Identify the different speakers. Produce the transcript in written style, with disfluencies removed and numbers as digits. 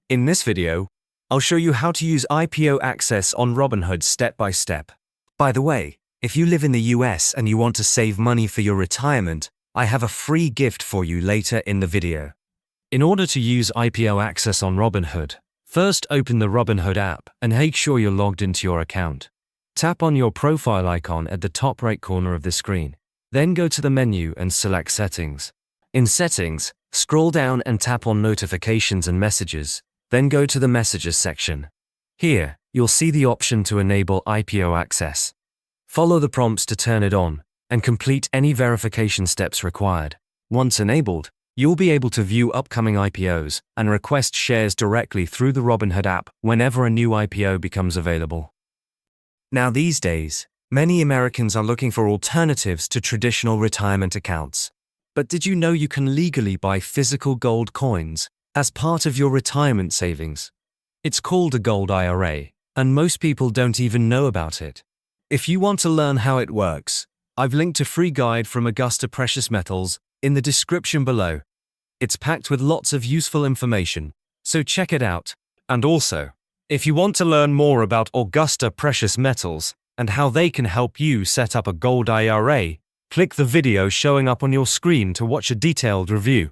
Speaker 1: In this video, I'll show you how to use IPO Access on Robinhood step by step. By the way, if you live in the US and you want to save money for your retirement, I have a free gift for you later in the video. In order to use IPO Access on Robinhood, first open the Robinhood app and make sure you're logged into your account. Tap on your profile icon at the top right corner of the screen. Then go to the menu and select Settings. In Settings, scroll down and tap on Notifications and Messages, then go to the Messages section. Here, you'll see the option to enable IPO Access. Follow the prompts to turn it on, and complete any verification steps required. Once enabled, you'll be able to view upcoming IPOs and request shares directly through the Robinhood app whenever a new IPO becomes available. Now these days, many Americans are looking for alternatives to traditional retirement accounts. But did you know you can legally buy physical gold coins as part of your retirement savings? It's called a gold IRA, and most people don't even know about it. If you want to learn how it works, I've linked a free guide from Augusta Precious Metals in the description below. It's packed with lots of useful information, so check it out. And also, if you want to learn more about Augusta Precious Metals and how they can help you set up a gold IRA, click the video showing up on your screen to watch a detailed review.